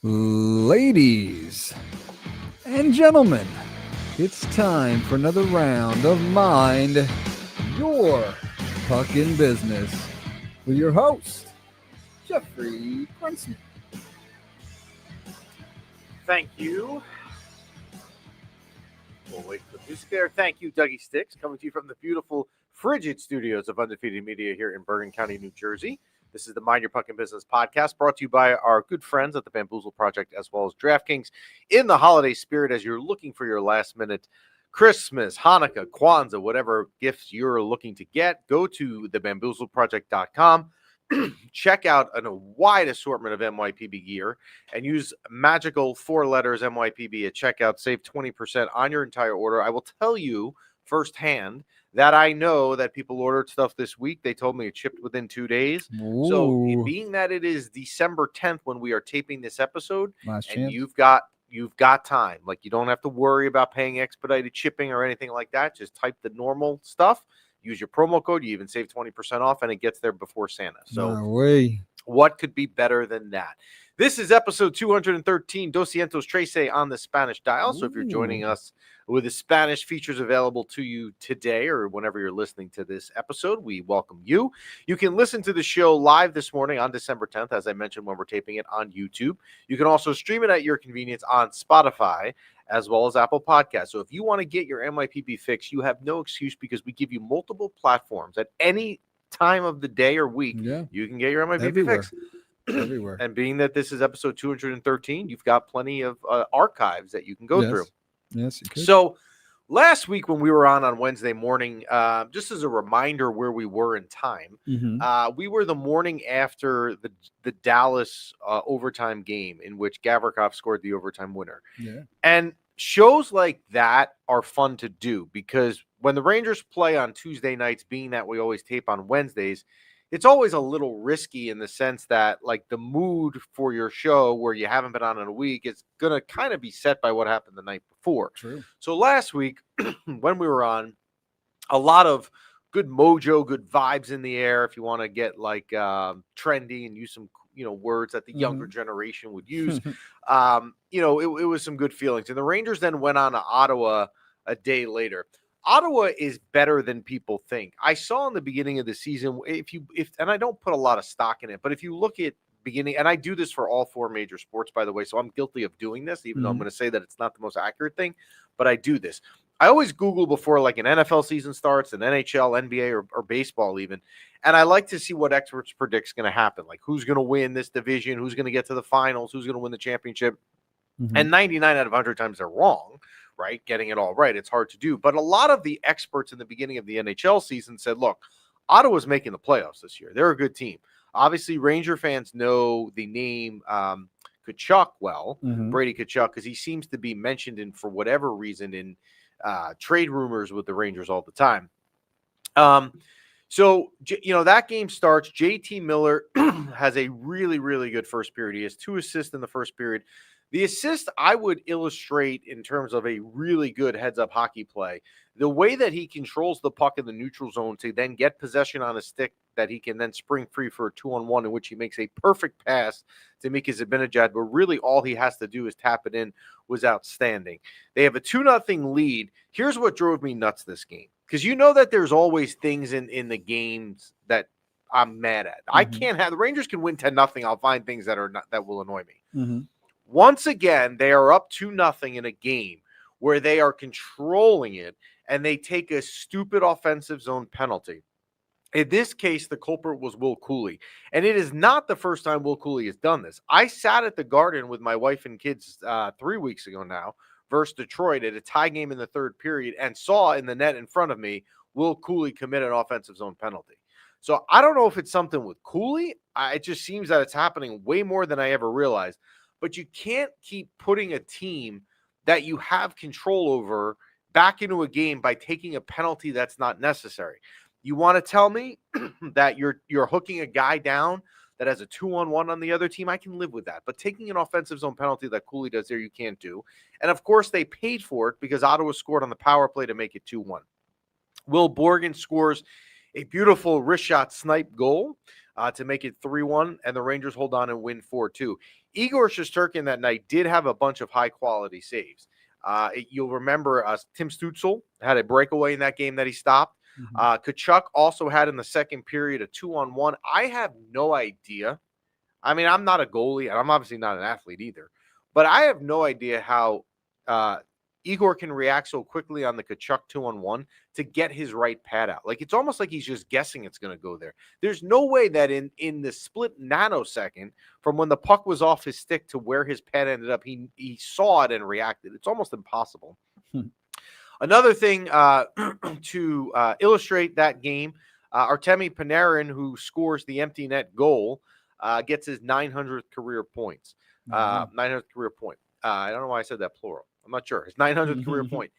Ladies and gentlemen, it's time for another round of Mind Your Puckin' Business with your host, Jeffrey Princeton. Thank you. We'll wait for the music there. Thank you, Dougie Sticks, coming to you from the beautiful, frigid studios of Undefeated Media here in Bergen County, New Jersey. This is the Mind Your Puckin' Business podcast, brought to you by our good friends at the Bamboozle Project, as well as DraftKings. In the holiday spirit, as you're looking for your last-minute Christmas, Hanukkah, Kwanzaa, whatever gifts you're looking to get, go to thebamboozleproject.com. Check out a wide assortment of MYPB gear and use magical 4 letters MYPB at checkout. Save 20% on your entire order. I will tell you firsthand that I know that people ordered stuff this week. They told me it shipped within 2 days. So being that it is December 10th when we are taping this episode, and you've got time. Like, you don't have to worry about paying expedited shipping or anything like that. Just type the normal stuff. Use your promo code. You even save 20% off, and it gets there before Santa. So what could be better than that? This is episode 213, Doscientos Trece on the Spanish dial. So if you're joining us with the Spanish features available to you today or whenever you're listening to this episode, we welcome you. You can listen to the show live this morning on December 10th, as I mentioned, when we're taping it on YouTube. You can also stream it at your convenience on Spotify, as well as Apple Podcasts. So if you want to get your MYPB fix, you have no excuse, because we give you multiple platforms at any time of the day or week. You can get your MYPB fix. Everywhere. And being that this is episode 213, you've got plenty of archives that you can go through. Yes, you could. So last week when we were on Wednesday morning, just as a reminder where we were in time, we were the morning after the Dallas overtime game in which Gavrikov scored the overtime winner. Yeah. And shows like that are fun to do, because when the Rangers play on Tuesday nights, being that we always tape on Wednesdays, it's always a little risky in the sense that, like, the mood for your show where you haven't been on in a week is going to kind of be set by what happened the night before. True. So last week when we were on, a lot of good mojo, good vibes in the air, if you want to get like trendy and use some words that the younger generation would use. It was some good feelings. And the Rangers then went on to Ottawa a day later. Ottawa is better than people think. I saw in the beginning of the season, and I don't put a lot of stock in it, but if you look at beginning, and I do this for all 4 major sports, by the way, so I'm guilty of doing this, even though I'm going to say that it's not the most accurate thing, but I do this. I always Google before, like, an NFL season starts, an NHL, NBA, or baseball even, and I like to see what experts predict is going to happen, like who's going to win this division, who's going to get to the finals, who's going to win the championship. And 99 out of 100 times they're wrong, right? Getting it all right, it's hard to do. But a lot of the experts in the beginning of the NHL season said, look, Ottawa's making the playoffs this year. They're a good team. Obviously, Ranger fans know the name Tkachuk well, Brady Tkachuk, because he seems to be mentioned for whatever reason in trade rumors with the Rangers all the time. So that game starts. JT Miller has a really, really good first period. He has 2 assists in the first period. The assist I would illustrate in terms of a really good heads-up hockey play. The way that he controls the puck in the neutral zone to then get possession on a stick that he can then spring free for a 2-on-1, in which he makes a perfect pass to Mika Zibanejad, but really all he has to do is tap it in, was outstanding. They have a 2-0 lead. Here's what drove me nuts this game, because you know that there's always things in the games that I'm mad at. I can't have – the Rangers can win 10-0. I'll find things that will annoy me. Once again, they are up 2-0 in a game where they are controlling it, and they take a stupid offensive zone penalty. In this case, the culprit was Will Cooley, and it is not the first time Will Cooley has done this. I sat at the Garden with my wife and kids 3 weeks ago now versus Detroit at a tie game in the third period, and saw in the net in front of me Will Cooley commit an offensive zone penalty. So I don't know if it's something with Cooley. It just seems that it's happening way more than I ever realized. But you can't keep putting a team that you have control over back into a game by taking a penalty that's not necessary. You want to tell me that you're hooking a guy down that has a 2-on-1 on the other team? I can live with that. But taking an offensive zone penalty that Cooley does there, you can't do. And, of course, they paid for it because Ottawa scored on the power play to make it 2-1. Will Borgen scores a beautiful wrist shot snipe goal to make it 3-1, and the Rangers hold on and win 4-2. Igor Shesterkin that night did have a bunch of high-quality saves. You'll remember Tim Stutzel had a breakaway in that game that he stopped. Kachuk also had in the second period a 2-on-1. I have no idea. I mean, I'm not a goalie, and I'm obviously not an athlete either. But I have no idea how Igor can react so quickly on the Kachuk 2-on-1 to get his right pad out. Like, it's almost like he's just guessing it's going to go there. There's no way that in the split nanosecond from when the puck was off his stick to where his pad ended up, he saw it and reacted. It's almost impossible. Another thing to illustrate that game, Artemi Panarin, who scores the empty net goal, gets his 900th career points. 900th career point. I don't know why I said that plural. I'm not sure. His 900th career point.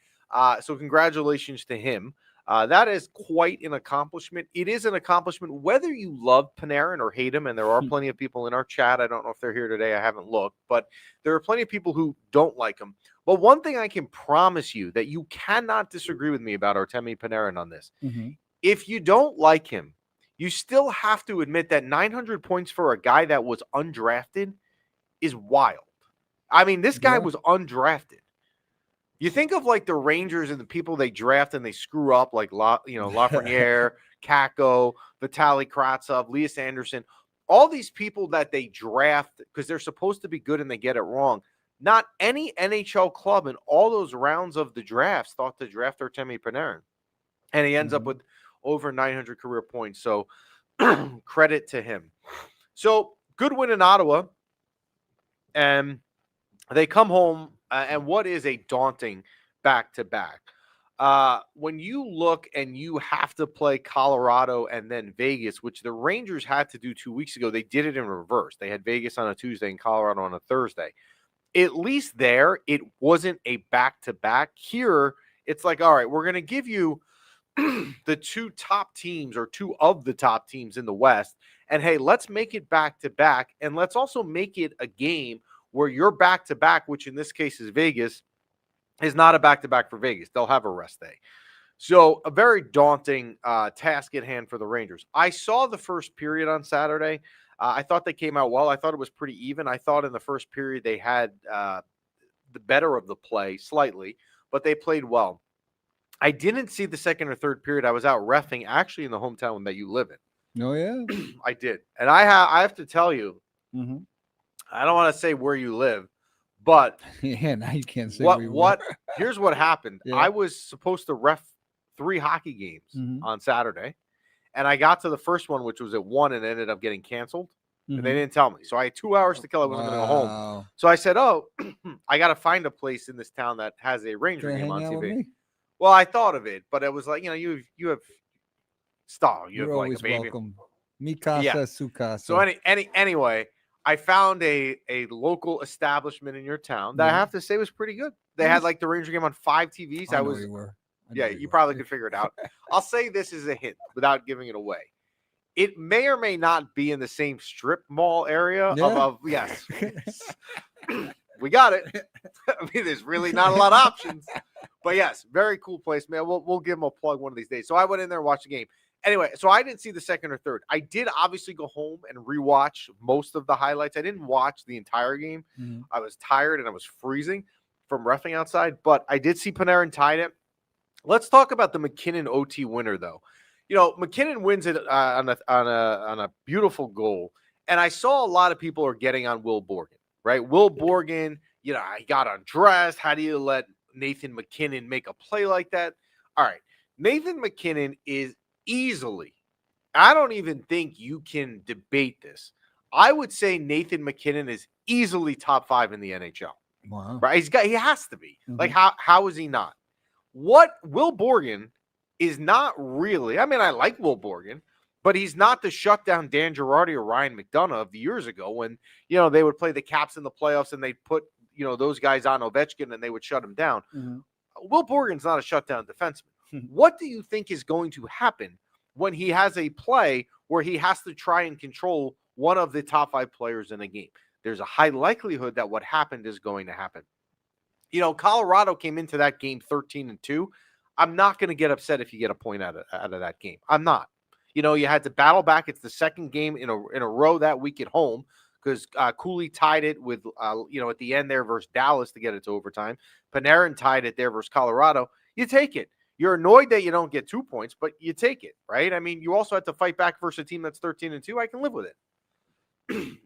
So congratulations to him. That is quite an accomplishment. It is an accomplishment whether you love Panarin or hate him, and there are plenty of people in our chat. I don't know if they're here today. I haven't looked, but there are plenty of people who don't like him. But one thing I can promise you that you cannot disagree with me about Artemi Panarin on this. If you don't like him, you still have to admit that 900 points for a guy that was undrafted is wild. I mean, this guy was undrafted. You think of like the Rangers and the people they draft and they screw up, like Lafreniere, Kakko, Vitaly Kravtsov, Lias Anderson, all these people that they draft because they're supposed to be good and they get it wrong. Not any NHL club in all those rounds of the drafts thought to draft Artemi Panarin, and he ends up with over 900 career points. So credit to him. So good win in Ottawa, and they come home. And what is a daunting back-to-back? When you look and you have to play Colorado and then Vegas, which the Rangers had to do 2 weeks ago, they did it in reverse. They had Vegas on a Tuesday and Colorado on a Thursday. At least there, it wasn't a back-to-back. Here, it's like, all right, we're going to give you the two top teams or two of the top teams in the West. And, hey, let's make it back-to-back, and let's also make it a game where your back-to-back, which in this case is Vegas, is not a back-to-back for Vegas. They'll have a rest day. So a very daunting task at hand for the Rangers. I saw the first period on Saturday. I thought they came out well. I thought it was pretty even. I thought in the first period they had the better of the play slightly, but they played well. I didn't see the second or third period. I was out reffing actually in the hometown that you live in. Oh, yeah? I did. And I have to tell you, I don't want to say where you live, but yeah, now you can't say here's what happened. Yeah. I was supposed to ref 3 hockey games on Saturday, and I got to the first one, which was at 1, and ended up getting canceled, and they didn't tell me. So I had 2 hours to kill. I wasn't going to go home. So I said, oh, I got to find a place in this town that has a Ranger game on TV. Well, I thought of it, but it was like, you have style. You You're have like always a baby. welcome. Mi casa, su casa. So anyway, I found a local establishment in your town that I have to say was pretty good. They had like the Ranger game on 5 TVs. You probably could figure it out. I'll say this is a hint without giving it away. It may or may not be in the same strip mall area yes. We got it. I mean, there's really not a lot of options. But yes, very cool place, man. We'll give them a plug one of these days. So I went in there and watched the game. Anyway, so I didn't see the second or third. I did obviously go home and rewatch most of the highlights. I didn't watch the entire game. I was tired and I was freezing from reffing outside, but I did see Panarin tied it. Let's talk about the McKinnon OT winner, though. McKinnon wins it on a beautiful goal, and I saw a lot of people are getting on Will Borgen, right? Will Borgen, he got undressed. How do you let Nathan McKinnon make a play like that? All right, Nathan McKinnon is easily, I don't even think you can debate this. I would say Nathan McKinnon is easily top 5 in the NHL. Wow. Right? He has to be. Like, how is he not? What Will Borgen is not really, I mean, I like Will Borgen, but he's not the shutdown Dan Girardi or Ryan McDonough of the years ago when, they would play the Caps in the playoffs and they'd put, those guys on Ovechkin and they would shut him down. Will Borgen's not a shutdown defenseman. What do you think is going to happen when he has a play where he has to try and control one of the top 5 players in a game? There's a high likelihood that what happened is going to happen. Colorado came into that game 13-2. I'm not going to get upset if you get a point out of that game. I'm not. You had to battle back. It's the second game in a row that week at home. because Cooley tied it with, at the end there versus Dallas to get it to overtime. Panarin tied it there versus Colorado. You take it. You're annoyed that you don't get 2 points, but you take it, right? I mean, you also have to fight back versus a team that's 13-2. I can live with it.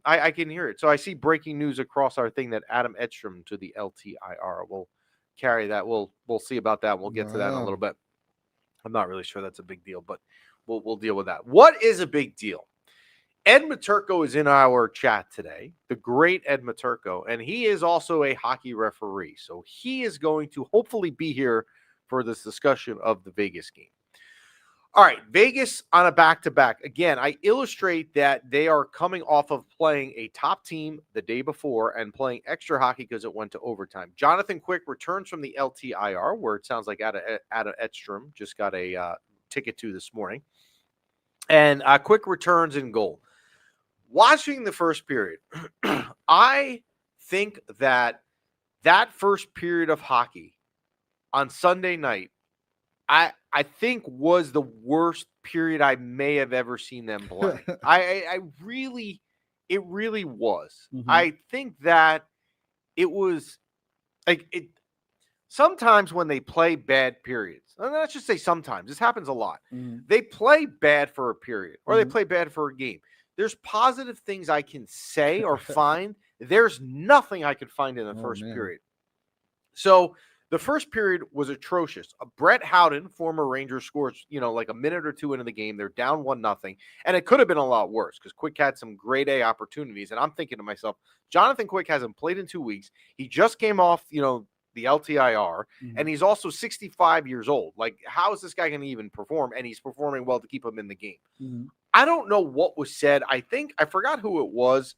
I can hear it. So I see breaking news across our thing that Adam Edstrom to the LTIR. We'll carry that. We'll see about that. We'll get to that in a little bit. I'm not really sure that's a big deal, but we'll deal with that. What is a big deal? Ed Maturko is in our chat today, the great Ed Maturko, and he is also a hockey referee. So he is going to hopefully be here for this discussion of the Vegas game. All right, Vegas on a back-to-back. Again, I illustrate that they are coming off of playing a top team the day before and playing extra hockey because it went to overtime. Jonathan Quick returns from the LTIR, where it sounds like Adam Edstrom just got a ticket to this morning. And Quick returns in goal. Watching the first period, I think that first period of hockey on Sunday night, I think was the worst period I may have ever seen them play. It really was. Mm-hmm. I think that it was like it. Sometimes when they play bad periods, and let's just say sometimes, this happens a lot. Mm-hmm. They play bad for a period or they play bad for a game. There's positive things I can say or find. There's nothing I could find in the first period. So the first period was atrocious. Brett Howden, former Ranger, scores, like a minute or two into the game. They're down 1-0. And it could have been a lot worse because Quick had some grade A opportunities. And I'm thinking to myself, Jonathan Quick hasn't played in 2 weeks. He just came off, the LTIR, and he's also 65 years old. Like, how is this guy going to even perform? And he's performing well to keep him in the game. Mm-hmm. I don't know what was said. I forgot who it was.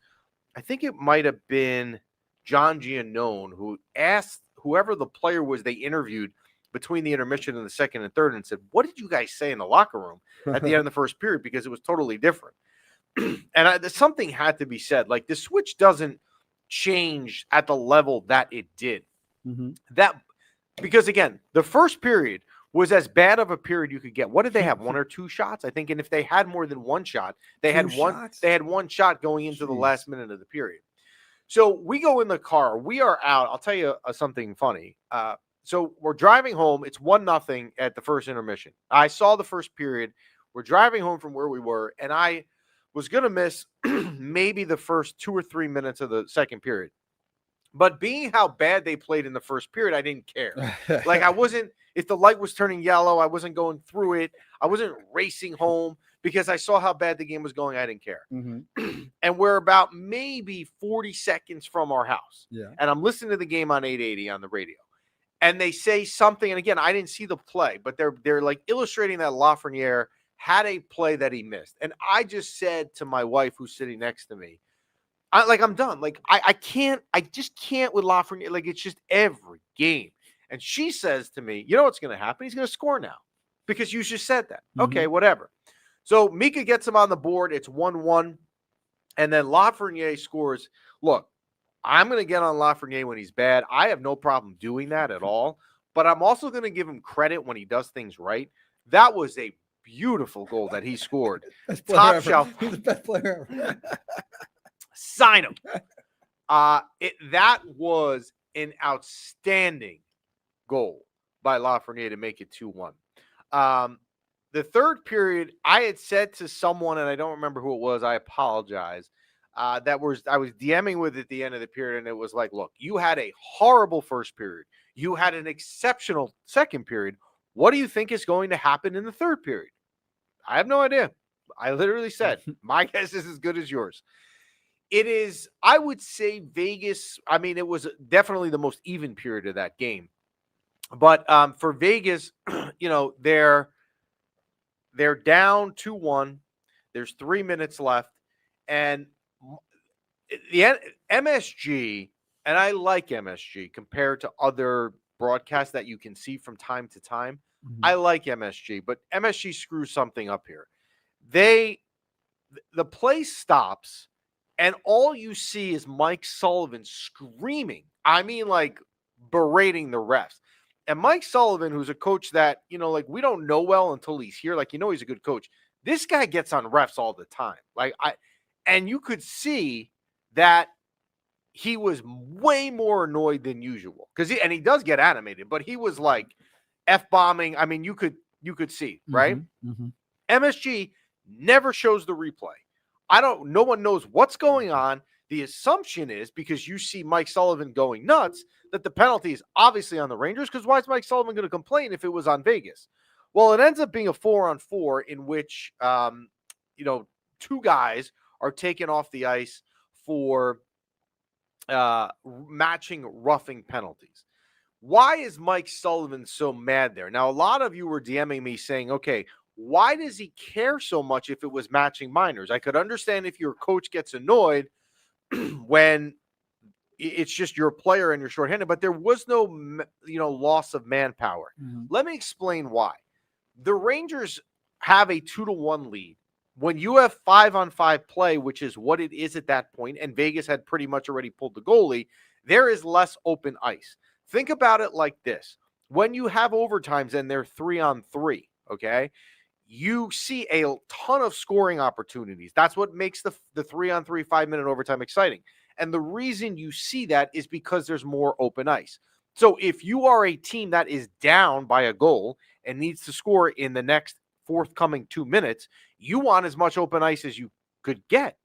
I think it might have been John Giannone who asked whoever the player was they interviewed between the intermission and the second and third and said, what did you guys say in the locker room at the end of the first period? Because it was totally different. And something had to be said. Like, the switch doesn't change at the level that it did. Mm-hmm. Because, again, the first period was as bad of a period you could get. What did they have? 1 or 2 shots? I think. And if they had more than one shot, they had one shot going into the last minute of the period. So we go in the car. We are out. I'll tell you something funny. So we're driving home. It's 1-0 at the first intermission. I saw the first period. We're driving home from where we were, and I was going to miss maybe the first 2 or 3 minutes of the second period. But being how bad they played in the first period, I didn't care. Like, I wasn't, if the light was turning yellow, I wasn't going through it. I wasn't racing home because I saw how bad the game was going. I didn't care. Mm-hmm. And we're about maybe 40 seconds from our house. Yeah. And I'm listening to the game on 880 on the radio. And they say something, and again, I didn't see the play, but they're like illustrating that Lafreniere had a play that he missed. And I just said to my wife, who's sitting next to me, I'm done. Like, I just can't with Lafreniere. Like, it's just every game. And she says to me, you know what's going to happen? He's going to score now because you just said that. Mm-hmm. Okay, whatever. So Mika gets him on the board. It's 1-1. And then Lafreniere scores. Look, I'm going to get on Lafreniere when he's bad. I have no problem doing that at all. But I'm also going to give him credit when he does things right. That was a beautiful goal that he scored. Top shelf. He's the best player ever. Sign him. That was an outstanding goal by Lafreniere to make it 2-1. The third period, I had said to someone, and I don't remember who it was, I apologize, I was DMing with at the end of the period, and it was like, look, you had a horrible first period. You had an exceptional second period. What do you think is going to happen in the third period? I have no idea. I literally said, my guess is as good as yours. It is, I would say Vegas, I mean, it was definitely the most even period of that game. But for Vegas, they're down 2-1. There's 3 minutes left. And the MSG, and I like MSG compared to other broadcasts that you can see from time to time. Mm-hmm. I like MSG, but MSG screws something up here. The play stops, and all you see is Mike Sullivan screaming. I mean, like, berating the refs. And Mike Sullivan, who's a coach that, we don't know well until he's here. Like, he's a good coach. This guy gets on refs all the time. And you could see that he was way more annoyed than usual. And he does get animated, but he was like F-bombing. I mean, you could see, right? MSG never shows the replay. No one knows what's going on. The assumption is, because you see Mike Sullivan going nuts, that the penalty is obviously on the Rangers, because why is Mike Sullivan going to complain if it was on Vegas? Well, it ends up being a 4-on-4 in which, two guys are taken off the ice for matching roughing penalties. Why is Mike Sullivan so mad there? Now, a lot of you were DMing me saying, okay, why does he care so much if it was matching minors? I could understand if your coach gets annoyed when it's just your player and you're shorthanded, but there was no, loss of manpower. Let me explain why. The Rangers have a 2-1 lead. When you have 5-on-5 play, which is what it is at that point, and Vegas had pretty much already pulled the goalie, there is less open ice. Think about it like this. When you have overtimes and they're 3-on-3, okay, you see a ton of scoring opportunities. That's what makes the 3-on-3 5-minute overtime exciting. And the reason you see that is because there's more open ice. So if you are a team that is down by a goal and needs to score in the next forthcoming 2 minutes, you want as much open ice as you could get.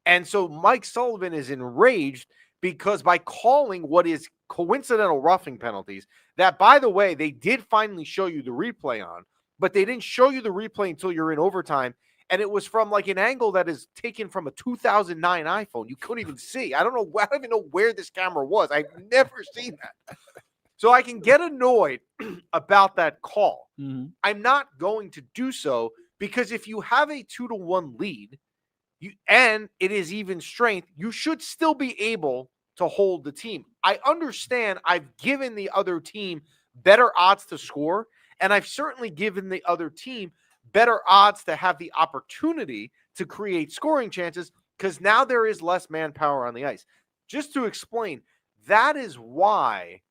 And so Mike Sullivan is enraged because by calling what is coincidental roughing penalties, that, by the way, they did finally show you the replay on, but they didn't show you the replay until you're in overtime. And it was from like an angle that is taken from a 2009 iPhone. You couldn't even see. I don't even know where this camera was. I've never seen that. So I can get annoyed about that call. I'm not going to do so, because if you have a 2-1 lead, and it is even strength, you should still be able to hold the team. I understand I've given the other team better odds to score, and I've certainly given the other team better odds to have the opportunity to create scoring chances, because now there is less manpower on the ice. Just to explain, that is why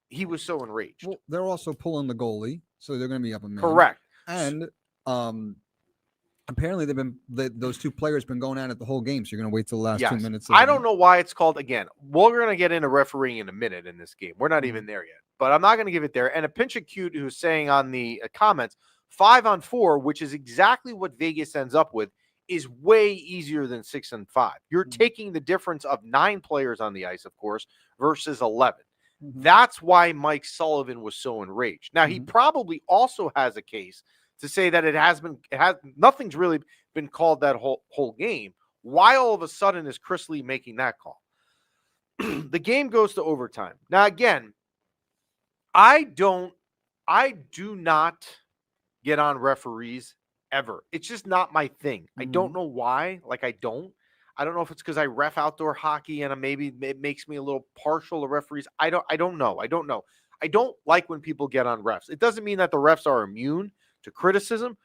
he was so enraged. Well, they're also pulling the goalie, so they're going to be up a man. Correct. And apparently those two players been going at it the whole game, so you're going to wait till the last 2 minutes. I don't know why it's called, again, we're going to get into refereeing in a minute in this game. We're not even there yet, but I'm not going to give it there. And a pinch of cute who's saying on the comments, 5-on-4, which is exactly what Vegas ends up with, is way easier than 6-on-5. You're taking the difference of 9 players on the ice, of course, versus 11. That's why Mike Sullivan was so enraged. Now, he probably also has a case to say that nothing's really been called that whole game. Why all of a sudden is Chris Lee making that call? The game goes to overtime. Now, again, I do not get on referees ever. It's just not my thing. I don't know why. I don't know if it's because I ref outdoor hockey and maybe it makes me a little partial to referees. I don't know. I don't like when people get on refs. It doesn't mean that the refs are immune to criticism,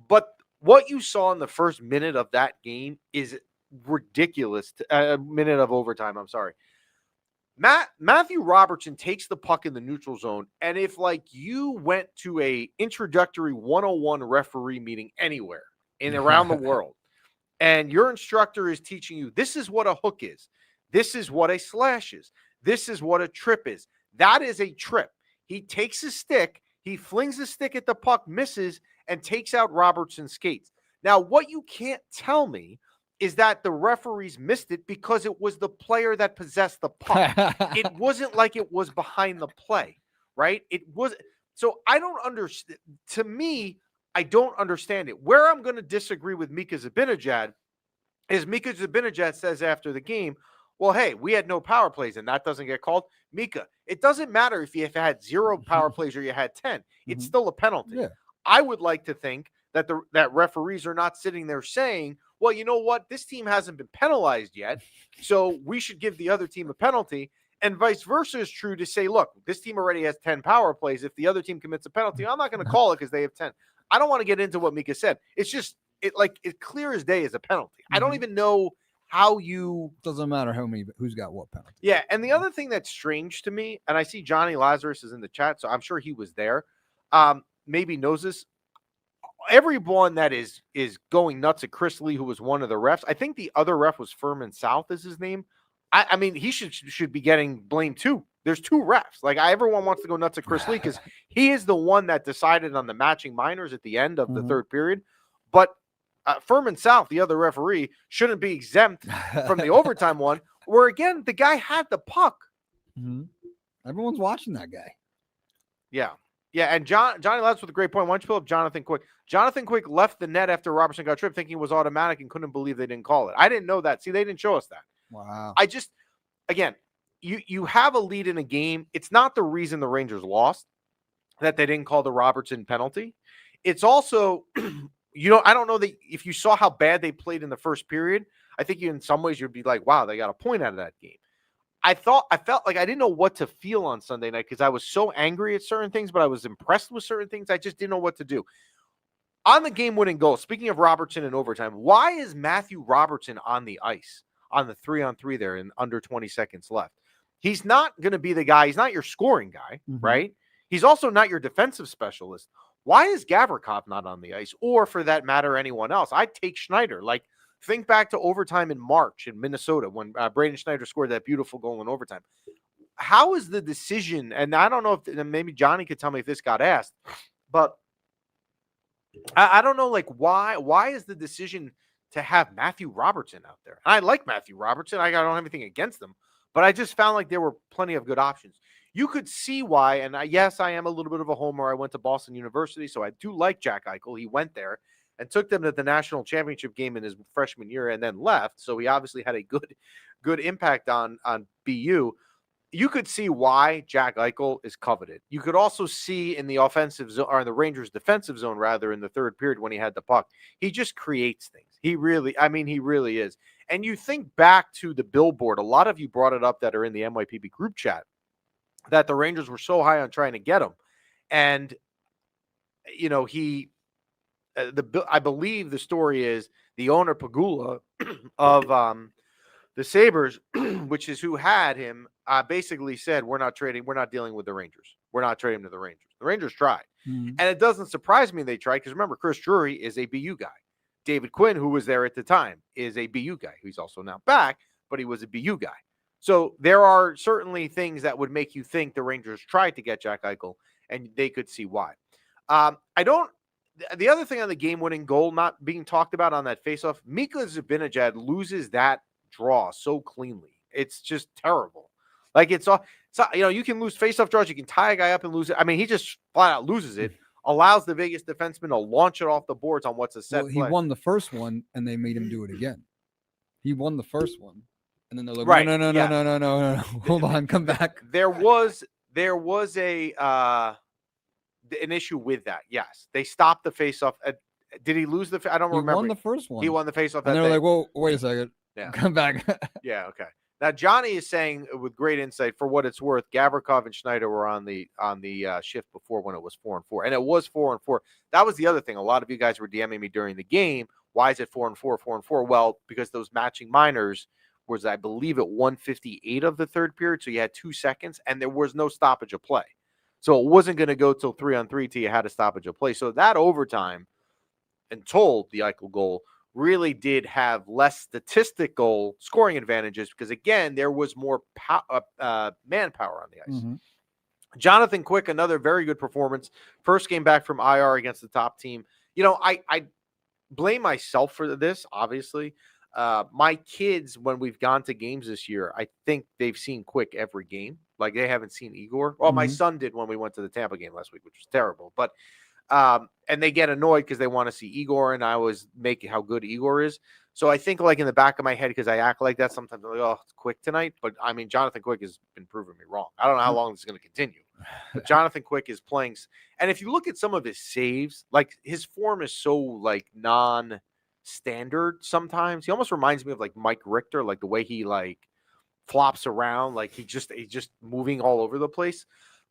but what you saw in the first minute of that game is ridiculous. Minute of overtime, I'm sorry. Matthew Robertson takes the puck in the neutral zone, and if you went to a introductory 101 referee meeting anywhere in around the world, and your instructor is teaching you, this is what a hook is, this is what a slash is, this is what a trip is. That is a trip. He takes his stick, he flings the stick at the puck, misses, and takes out Robertson's skates. Now, what you can't tell me is that the referees missed it because it was the player that possessed the puck. It wasn't like it was behind the play, right? It was. So I don't understand. To me, I don't understand it. Where I'm going to disagree with Mika Zibanejad is Mika Zibanejad says after the game, well, hey, we had no power plays and that doesn't get called. Mika, it doesn't matter if you had 0 power plays or you had 10. It's still a penalty. Yeah. I would like to think that that referees are not sitting there saying, well, you know what? This team hasn't been penalized yet, so we should give the other team a penalty. And vice versa is true to say, look, this team already has 10 power plays. If the other team commits a penalty, I'm not going to call it because they have 10. I don't want to get into what Mika said. It's just it clear as day is a penalty. I don't even know how you. Doesn't matter who's got what penalty. Yeah, and the other thing that's strange to me, and I see Johnny Lazarus is in the chat, so I'm sure he was there. Maybe knows this. everyone that is going nuts at Chris Lee, who was one of the refs. I think the other ref was Furman South is his name. I mean, he should be getting blamed too. There's two refs. Like everyone wants to go nuts at Chris Lee because he is the one that decided on the matching minors at the end of the third period. But Furman South, the other referee, shouldn't be exempt from the overtime one, where again the guy had the puck. Everyone's watching that guy. Yeah. And Johnny Lads with a great point. Why don't you pull up Jonathan Quick? Jonathan Quick left the net after Robertson got tripped, thinking it was automatic and couldn't believe they didn't call it. I didn't know that. See, they didn't show us that. Wow. Again, you have a lead in a game. It's not the reason the Rangers lost that they didn't call the Robertson penalty. It's also, I don't know that if you saw how bad they played in the first period, I think in some ways you'd be like, wow, they got a point out of that game. I felt like I didn't know what to feel on Sunday night because I was so angry at certain things, but I was impressed with certain things. I just didn't know what to do. On the game-winning goal, speaking of Robertson in overtime, why is Matthew Robertson on the ice on the 3-on-3 there in under 20 seconds left? He's not going to be the guy. He's not your scoring guy, right? He's also not your defensive specialist. Why is Gavrikov not on the ice? Or for that matter, anyone else? I'd take Schneider. Like, think back to overtime in March in Minnesota when Braden Schneider scored that beautiful goal in overtime. How is the decision, and I don't know if maybe Johnny could tell me if this got asked, but I don't know, like, why is the decision to have Matthew Robertson out there? I like Matthew Robertson. I don't have anything against him, but I just found like there were plenty of good options. You could see why, and yes, I am a little bit of a homer. I went to Boston University, so I do like Jack Eichel. He went there and took them to the national championship game in his freshman year and then left. So he obviously had a good impact on BU. You could see why Jack Eichel is coveted. You could also see in the offensive zone, or in the Rangers defensive zone, rather, in the third period when he had the puck, he just creates things. He really is. And you think back to the billboard, a lot of you brought it up that are in the MYPB group chat, that the Rangers were so high on trying to get him. And, I believe the story is the owner Pagula of the Sabres, which is who had him, basically said, we're not dealing with the Rangers. We're not trading him to the Rangers. The Rangers tried. And it doesn't surprise me they tried because remember, Chris Drury is a BU guy. David Quinn, who was there at the time, is a BU guy. He's also now back, but he was a BU guy. So there are certainly things that would make you think the Rangers tried to get Jack Eichel, and they could see why. The other thing on the game-winning goal not being talked about on that faceoff, Mika Zibanejad loses that draw so cleanly. It's just terrible. Like it's you can lose faceoff draws, you can tie a guy up and lose it. I mean, he just flat out loses it, allows the Vegas defenseman to launch it off the boards on what's a set play. He won the first one, and they made him do it again. He won the first one, and then they're like, right. No. Hold on, come back. There was an issue with that. Yes, they stopped the faceoff. Did he lose I don't remember. He won the first one. He won the faceoff. And they're like, "Whoa, wait a second. Yeah, come back." Yeah, okay. Now Johnny is saying with great insight, for what it's worth, Gavrikov and Schneider were on the shift before when it was 4-4, and it was 4-4. That was the other thing. A lot of you guys were DMing me during the game. Why is it 4-4, 4-4? Well, because those matching minors was, I believe, at 1:58 of the third period, so you had 2 seconds, and there was no stoppage of play. So it wasn't going to go till 3-on-3 till you had a stoppage of play. So that overtime, until the Eichel goal, really did have less statistical scoring advantages because, again, there was more manpower on the ice. Jonathan Quick, another very good performance. First game back from IR against the top team. I blame myself for this, obviously. My kids, when we've gone to games this year, I think they've seen Quick every game. Like, they haven't seen Igor. Well, my son did when we went to the Tampa game last week, which was terrible. But and they get annoyed because they want to see Igor, and I always make how good Igor is. So I think, like, in the back of my head, because I act like that sometimes, I'm like, oh, it's Quick tonight. But, I mean, Jonathan Quick has been proving me wrong. I don't know how long this is going to continue. But Jonathan Quick is playing. And if you look at some of his saves, like, his form is so, like, non-standard sometimes. He almost reminds me of, like, Mike Richter, like, the way he, like, flops around, like he's just moving all over the place.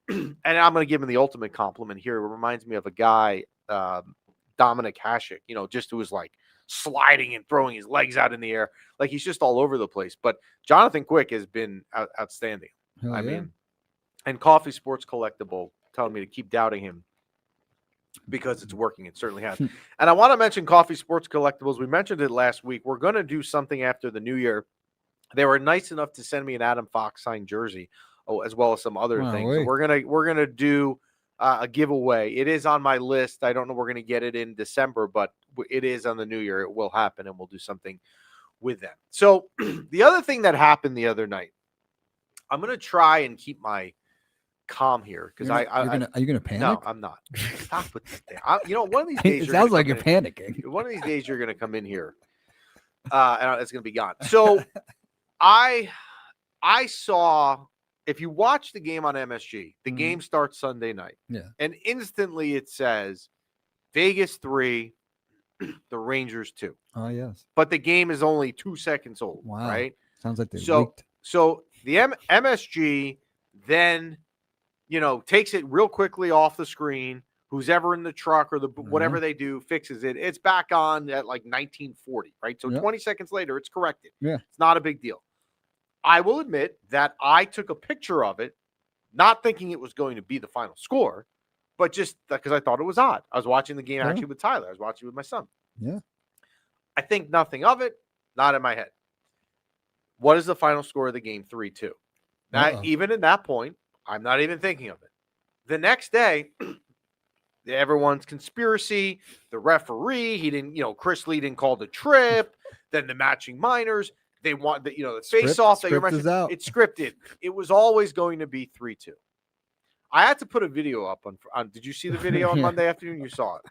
And I'm going to give him the ultimate compliment here. It reminds me of a guy, Dominic Hasek, just who was like sliding and throwing his legs out in the air. Like he's just all over the place. But Jonathan Quick has been outstanding. I mean, and Coffee Sports Collectible telling me to keep doubting him. because it's working. It certainly has. And I want to mention Coffee Sports Collectibles. We mentioned it last week. We're going to do something after the new year. They were nice enough to send me an Adam Fox signed jersey, as well as some other things. So we're gonna do a giveaway. It is on my list. I don't know we're gonna get it in December, but it is on the new year. It will happen, and we'll do something with them. So the other thing that happened the other night, I'm gonna try and keep my calm here because are you gonna panic? No, I'm not. Stop with this thing. One of these days it sounds like you're panicking. One of these days you're gonna come in here, and it's gonna be gone. So. I saw, if you watch the game on MSG, the game starts Sunday night. Yeah. And instantly it says Vegas 3, the Rangers 2. Oh, yes. But the game is only 2 seconds old. Wow. Right? Sounds like they leaked. So the MSG then, takes it real quickly off the screen. Who's ever in the truck or whatever they do fixes it. It's back on at like 1940, right? So 20 seconds later, it's corrected. Yeah. It's not a big deal. I will admit that I took a picture of it, not thinking it was going to be the final score, but just because I thought it was odd. I was watching the game actually with Tyler. I was watching it with my son. Yeah. I think nothing of it, not in my head. What is the final score of the game? 3-2. Now, even at that point, I'm not even thinking of it. The next day, everyone's conspiracy, the referee, he didn't, Chris Lee didn't call the trip, then the matching minors, they want the, the face off. It's scripted. It was always going to be 3-2. I had to put a video up on did you see the video on Monday afternoon? You saw it.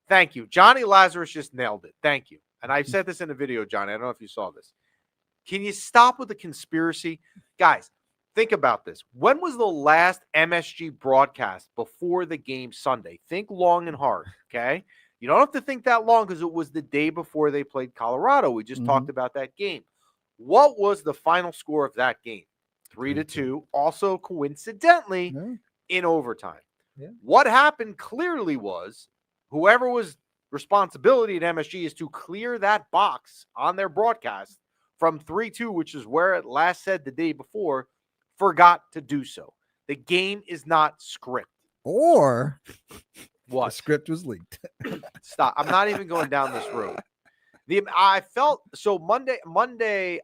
Thank you. Johnny Lazarus just nailed it. Thank you. And I've said this in a video, Johnny. I don't know if you saw this. Can you stop with the conspiracy? Guys, think about this. When was the last MSG broadcast before the game Sunday? Think long and hard, okay? You don't have to think that long because it was the day before they played Colorado. We just talked about that game. What was the final score of that game? 3-2. Also, coincidentally, in overtime. Yeah. What happened clearly was whoever was responsibility at MSG is to clear that box on their broadcast from 3-2, which is where it last said the day before, forgot to do so. The game is not script. Or what? The script was leaked. Stop. I'm not even going down this road. I felt so Monday,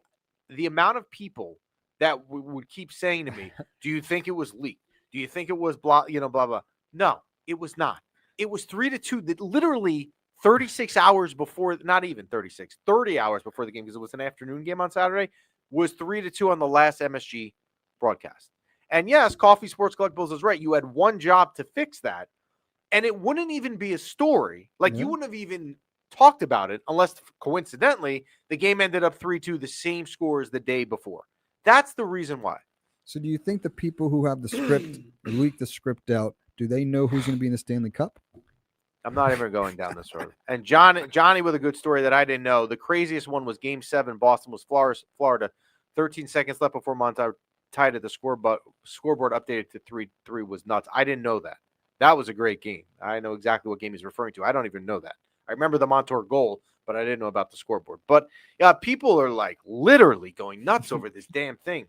the amount of people that would keep saying to me, do you think it was leaked? Do you think it was blah, blah, blah? No, it was not. It was 3-2 that literally 36 hours before, not even 36, 30 hours before the game, because it was an afternoon game on Saturday, was 3-2 on the last MSG broadcast. And yes, Coffee Sports Collectibles is right. You had one job to fix that, and it wouldn't even be a story. Like, you wouldn't have even talked about it unless, coincidentally, the game ended up 3-2, the same score as the day before. That's the reason why. So do you think the people who have the script, leak the script out, do they know who's going to be in the Stanley Cup? I'm not even going down this road. And Johnny with a good story that I didn't know. The craziest one was Game 7. Boston was Florida. 13 seconds left before Montour tied at the scoreboard updated to 3-3 was nuts. I didn't know that. That was a great game. I know exactly what game he's referring to. I don't even know that. I remember the Montour goal, but I didn't know about the scoreboard. But yeah, people are like literally going nuts over this damn thing.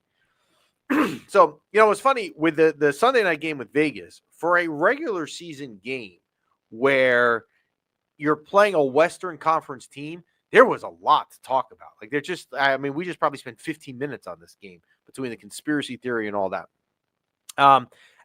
So, it's funny with the Sunday night game with Vegas for a regular season game where you're playing a Western Conference team. There was a lot to talk about. Like we just probably spent 15 minutes on this game between the conspiracy theory and all that.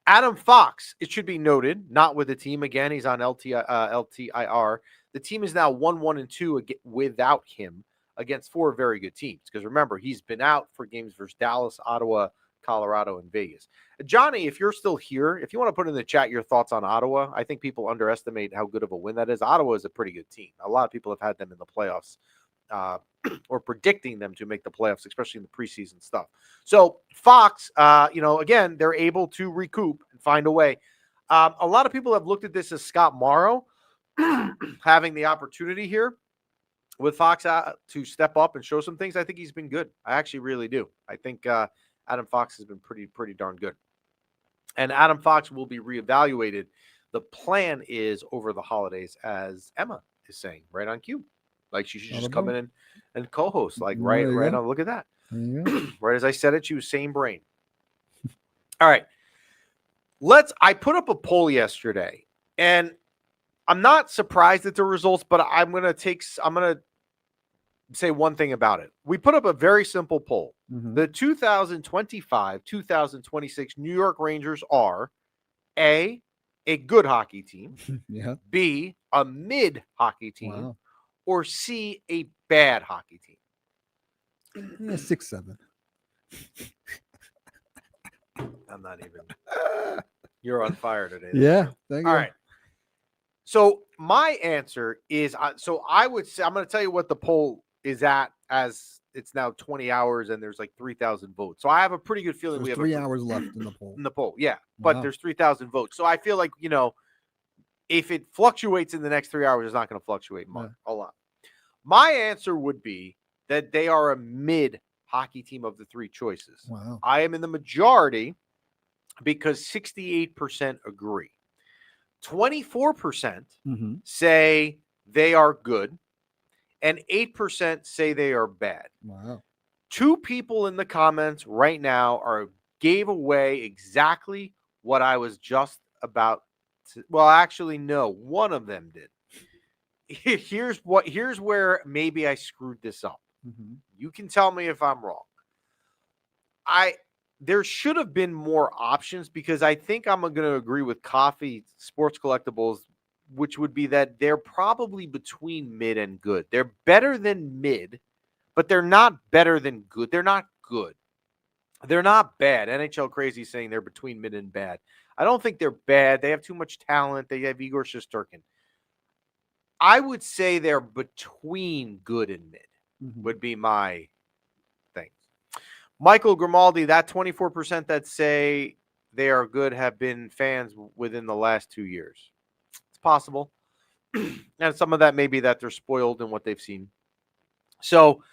Adam Fox, it should be noted, not with the team. Again, he's on LTIR. The team is now 1-1-2 without him against 4 very good teams. Because remember, he's been out for games versus Dallas, Ottawa, Colorado, and Vegas. Johnny, if you're still here, if you want to put in the chat your thoughts on Ottawa, I think people underestimate how good of a win that is. Ottawa is a pretty good team. A lot of people have had them in the playoffs or predicting them to make the playoffs, especially in the preseason stuff. So Fox, again, they're able to recoup and find a way. A lot of people have looked at this as Scott Morrow having the opportunity here with Fox to step up and show some things. I think he's been good. I actually really do. I think Adam Fox has been pretty darn good. And Adam Fox will be reevaluated. The plan is over the holidays, as Emma is saying, right on cue. Like she should just come in and co-host. Like right on. Look at that. Right as I said it, she was same brain. All right. I put up a poll yesterday, and I'm not surprised at the results, but I'm gonna say one thing about it. We put up a very simple poll. Mhm. The 2025-2026 New York Rangers are A, a good hockey team, Yeah. B, a mid hockey team, Wow. or C, a bad hockey team. 6, 7. I'm not even. You're on fire today. that's Yeah. good. Thank All you. right. So my answer is, so I would say, I'm going to tell you what the poll is at, as it's now 20 hours and there's like 3,000 votes. So I have a pretty good feeling There's we have 3 hours left in the poll. in the poll. Yeah. But Wow. there's 3,000 votes. So I feel like, if it fluctuates in the next 3 hours, it's not going to fluctuate much, a lot. My answer would be that they are a mid hockey team of the three choices. Wow. I am in the majority because 68% agree. 24% Mhm. say they are good, and 8% say they are bad. Wow. 2 people in the comments right now gave away exactly what I was just about to, well, actually, no, one of them did. Here's where maybe I screwed this up. Mhm. You can tell me if I'm wrong. There should have been more options, because I think I'm going to agree with Coffee Sports Collectibles, which would be that they're probably between mid and good. They're better than mid, but they're not better than good. They're not good. They're not bad. NHL Crazy saying they're between mid and bad. I don't think they're bad. They have too much talent. They have Igor Shesterkin. I would say they're between good and mid, would be my thing. Michael Grimaldi, that 24% that say they are good have been fans within the last 2 years. It's possible. And some of that may be that they're spoiled in what they've seen. So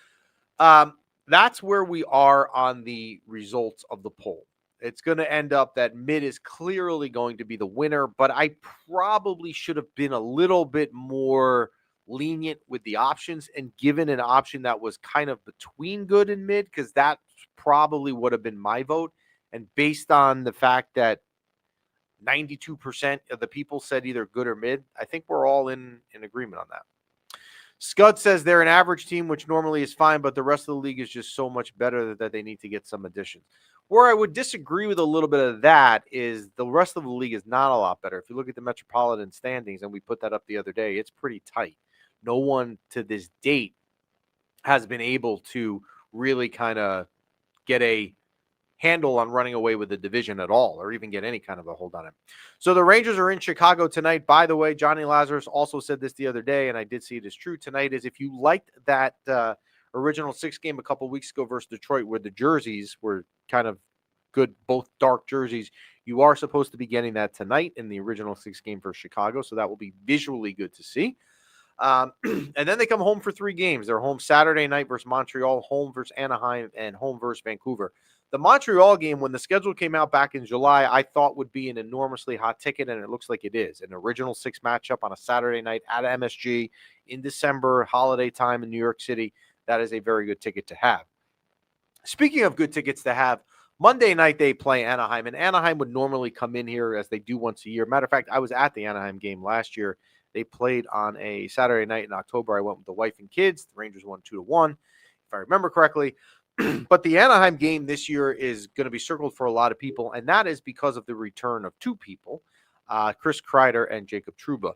that's where we are on the results of the poll. It's going to end up that mid is clearly going to be the winner, but I probably should have been a little bit more lenient with the options and given an option that was kind of between good and mid, because that probably would have been my vote. And based on the fact that 92% of the people said either good or mid, I think we're all in agreement on that. Scud says they're an average team, which normally is fine, but the rest of the league is just so much better that they need to get some additions. Where I would disagree with a little bit of that is the rest of the league is not a lot better. If you look at the Metropolitan standings, and we put that up the other day, it's pretty tight. No one to this date has been able to really kind of get a handle on running away with the division at all, or even get any kind of a hold on it. So the Rangers are in Chicago tonight. By the way, Johnny Lazarus also said this the other day, and I did see it is true tonight, is if you liked that original 6 game a couple weeks ago versus Detroit, where the jerseys were kind of good, both dark jerseys, you are supposed to be getting that tonight in the original 6 game for Chicago. So that will be visually good to see. And then they come home for 3 games. They're home Saturday night versus Montreal, home versus Anaheim, and home versus Vancouver. The Montreal game, when the schedule came out back in July, I thought would be an enormously hot ticket, and it looks like it is. An original 6 matchup on a Saturday night at MSG in December, holiday time in New York City. That is a very good ticket to have. Speaking of good tickets to have, Monday night they play Anaheim, and Anaheim would normally come in here as they do once a year. Matter of fact, I was at the Anaheim game last year. They played on a Saturday night in October. I went with the wife and kids. The Rangers won 2-1, if I remember correctly. But the Anaheim game this year is going to be circled for a lot of people, and that is because of the return of 2 people, Chris Kreider and Jacob Trouba.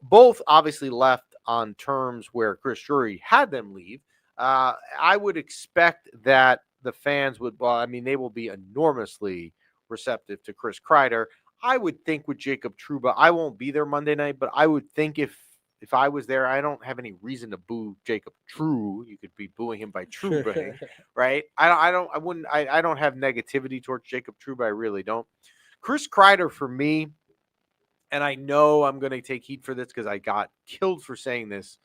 Both obviously left on terms where Chris Drury had them leave. I would expect that the fans would, they will be enormously receptive to Chris Kreider. I would think with Jacob Trouba, I won't be there Monday night, but I would think if I was there, I don't have any reason to boo Jacob True. You could be booing him by Trouba, right? I don't have negativity towards Jacob Trouba. I really don't. Chris Kreider for me, and I know I'm going to take heat for this because I got killed for saying this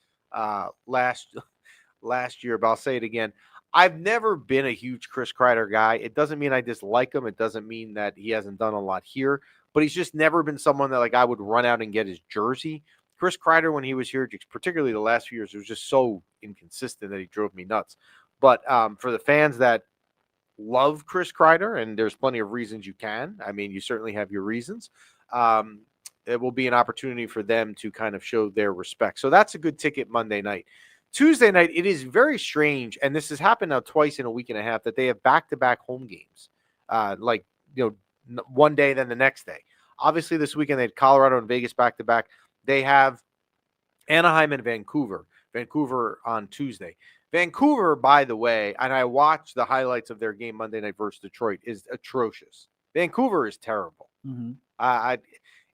last year, but I'll say it again. I've never been a huge Chris Kreider guy. It doesn't mean I dislike him. It doesn't mean that he hasn't done a lot here, but he's just never been someone that I would run out and get his jersey. Chris Kreider, when he was here, particularly the last few years, it was just so inconsistent that he drove me nuts. But for the fans that love Chris Kreider, and there's plenty of reasons you can. You certainly have your reasons. it will be an opportunity for them to kind of show their respect. So that's a good ticket Monday night. Tuesday night, it is very strange, and this has happened now twice in a week and a half, that they have back-to-back home games. One day, then the next day. Obviously, this weekend they had Colorado and Vegas back-to-back. They have Anaheim and Vancouver. Vancouver on Tuesday. Vancouver, by the way, and I watched the highlights of their game Monday night versus Detroit, is atrocious. Vancouver is terrible. Mm-hmm.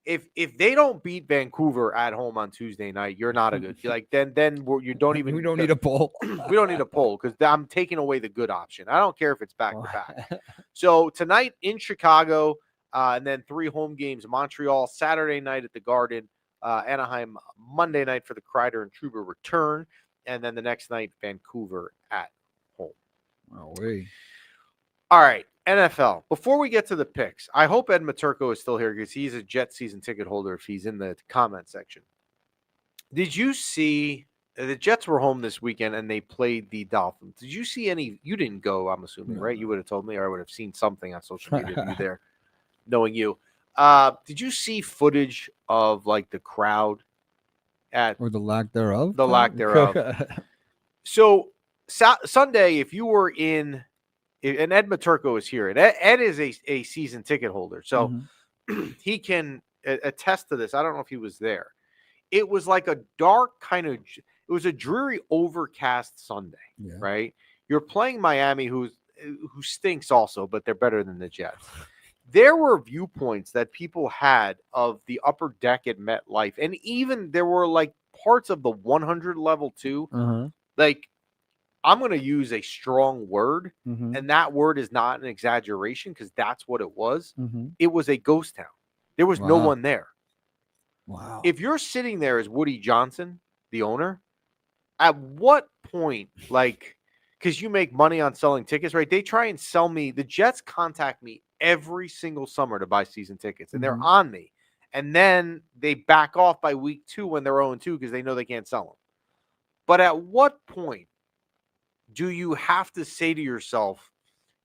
If they don't beat Vancouver at home on Tuesday night, you're not a good. You don't even. We don't need a poll. We don't need a poll because I'm taking away the good option. I don't care if it's back to back. So tonight in Chicago, and then 3 home games: Montreal Saturday night at the Garden, Anaheim Monday night for the Kreider and Trouba return, and then the next night Vancouver at home. Oh, wait. All right. NFL. Before we get to the picks, I hope Ed Maturko is still here because he's a Jet season ticket holder if he's in the comment section. Did you see the Jets were home this weekend and they played the Dolphins? Did you see any? You didn't go, I'm assuming, right? You would have told me, or I would have seen something on social media of you there, knowing you. Did you see footage of like the crowd or the lack thereof? The lack thereof. So Sunday, if you were in. And Ed Maturko is here. And Ed is a season ticket holder. So he can attest to this. I don't know if he was there. It was like a dark kind of, it was a dreary, overcast Sunday, right? You're playing Miami, who stinks also, but they're better than the Jets. There were viewpoints that people had of the upper deck at MetLife. And even there were like parts of the 100 level too. Like, I'm going to use a strong word, and that word is not an exaggeration because that's what it was. It was a ghost town. There was no one there. Wow. If you're sitting there as Woody Johnson, the owner, at what point, like, because you make money on selling tickets, right? They try and sell me. The Jets contact me every single summer to buy season tickets, and they're on me. And then they back off by week 2 when they're 0-2 because they know they can't sell them. But at what point do you have to say to yourself,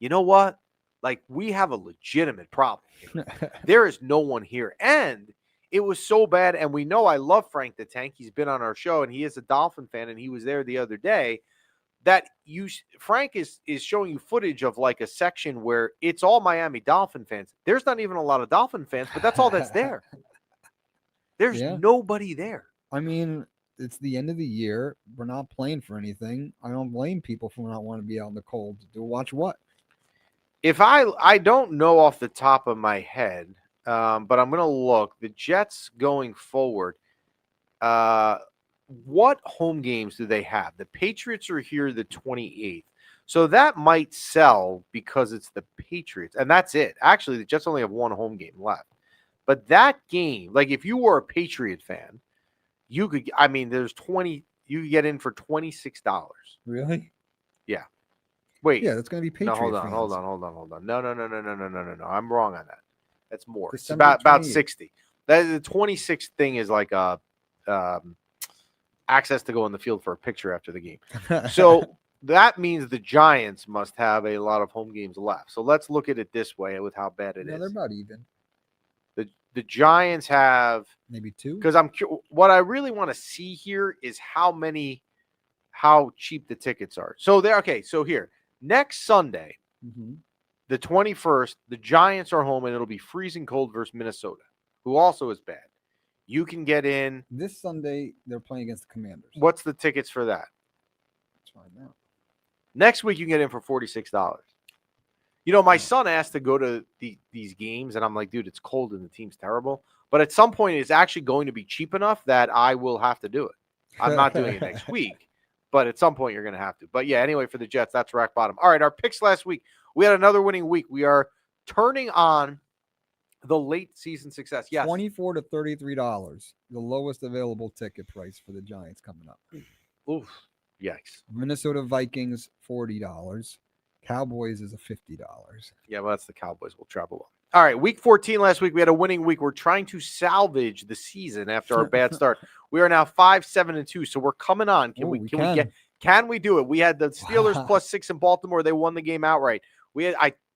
you know what? Like, we have a legitimate problem here. There is no one here. And it was so bad. And we know I love Frank the Tank. He's been on our show, and he is a Dolphin fan, and he was there the other day. That Frank is showing you footage of like a section where it's all Miami Dolphin fans. There's not even a lot of Dolphin fans, but that's all that's there. There's nobody there. I mean, it's the end of the year. We're not playing for anything. I don't blame people for not wanting to be out in the cold. To watch what? If I don't know off the top of my head, but I'm going to look. The Jets going forward, what home games do they have? The Patriots are here the 28th. So that might sell because it's the Patriots. And that's it. Actually, the Jets only have one home game left. But that game, like if you were a Patriot fan, you could, I mean, there's 20, you could get in for $26. Really? Yeah. Wait. Yeah, that's going to be Patriot No, fans. hold on. No. I'm wrong on that. That's more. December It's about 28th. 60. That the 26th thing is like a access to go on the field for a picture after the game. So that means the Giants must have a lot of home games left. So let's look at it this way with how bad it is. They're about even. The Giants have maybe 2. Because what I really want to see here is how cheap the tickets are. So So here next Sunday, the 21st, the Giants are home and it'll be freezing cold versus Minnesota, who also is bad. You can get in this Sunday. They're playing against the Commanders. What's the tickets for that? Let's find out. Next week you can get in for $46. You know, my son asked to go to these games, and I'm like, dude, it's cold and the team's terrible. But at some point, it's actually going to be cheap enough that I will have to do it. I'm not doing it next week, but at some point, you're going to have to. But yeah, anyway, for the Jets, that's rock bottom. All right, our picks last week. We had another winning week. We are turning on the late season success. Yes. $24 to $33, the lowest available ticket price for the Giants coming up. Oof. Yikes. Minnesota Vikings, $40. Cowboys is a $50. Yeah, well, that's the Cowboys. We'll travel. All right, week 14 last week, we had a winning week. We're trying to salvage the season after our bad start. We are now 5-7-2, so we're coming on. Can we do it? We had the Steelers +6 in Baltimore. They won the game outright.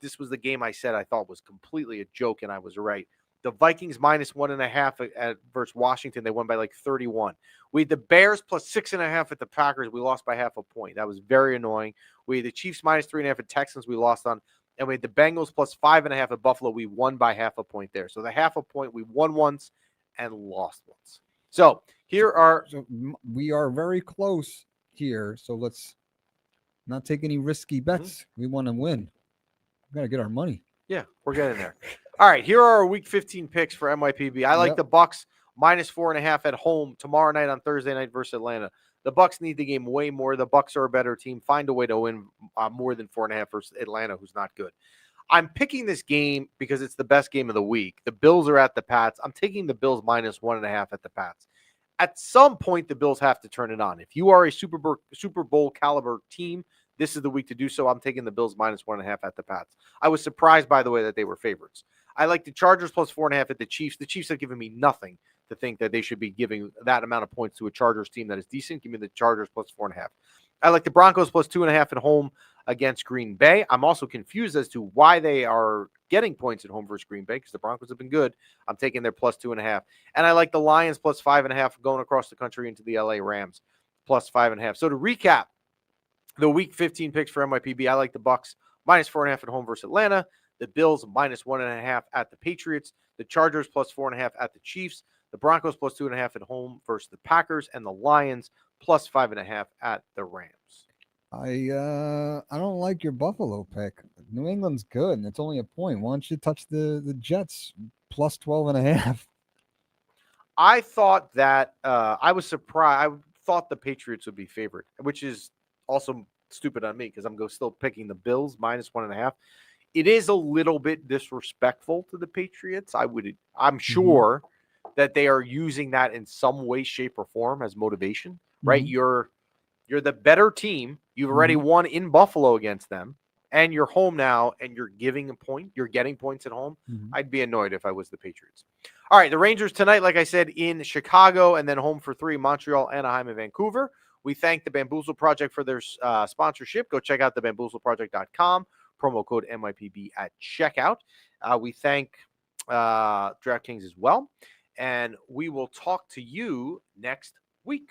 This was the game I said I thought was completely a joke, and I was right. the Vikings -1.5 versus Washington. They won by like 31. We had the Bears +6.5 at the Packers. We lost by half a point. That was very annoying. We had the Chiefs -3.5 at Texans. We lost on. And we had the Bengals +5.5 at Buffalo. We won by half a point there. So the half a point, we won once and lost once. So here are. So we are very close here. So let's not take any risky bets. We want to win. We got to get our money. Yeah, we're getting there. All right, here are our Week 15 picks for MYPB. I like the Bucks -4.5 at home tomorrow night on Thursday night versus Atlanta. The Bucks need the game way more. The Bucks are a better team. Find a way to win more than 4.5 versus Atlanta, who's not good. I'm picking this game because it's the best game of the week. The Bills are at the Pats. I'm taking the Bills -1.5 at the Pats. At some point, the Bills have to turn it on. If you are a Super Bowl caliber team, this is the week to do so. I'm taking the Bills -1.5 at the Pats. I was surprised, by the way, that they were favorites. I like the Chargers +4.5 at the Chiefs. The Chiefs have given me nothing to think that they should be giving that amount of points to a Chargers team that is decent. Give me the Chargers +4.5. I like the Broncos +2.5 at home against Green Bay. I'm also confused as to why they are getting points at home versus Green Bay because the Broncos have been good. I'm taking their +2.5. And I like the Lions +5.5 going across the country into the LA Rams +5.5. So to recap, the Week 15 picks for MYPB, I like the Bucks -4.5 at home versus Atlanta. The Bills -1.5 at the Patriots. The Chargers +4.5 at the Chiefs. The Broncos +2.5 at home versus the Packers. And the Lions +5.5 at the Rams. I don't like your Buffalo pick. New England's good, and it's only a point. Why don't you touch the Jets +12.5? I thought that I was surprised. I thought the Patriots would be favored, which is also stupid on me because I'm still picking the Bills -1.5. It is a little bit disrespectful to the Patriots. I'm sure that they are using that in some way, shape, or form as motivation, right? You're the better team. You've already won in Buffalo against them, and you're home now, and you're giving a point. You're getting points at home. I'd be annoyed if I was the Patriots. All right, the Rangers tonight, like I said, in Chicago, and then home for 3, Montreal, Anaheim, and Vancouver. We thank the Bamboozle Project for their sponsorship. Go check out thebamboozleproject.com. Promo code MYPB at checkout. We thank DraftKings as well. And we will talk to you next week.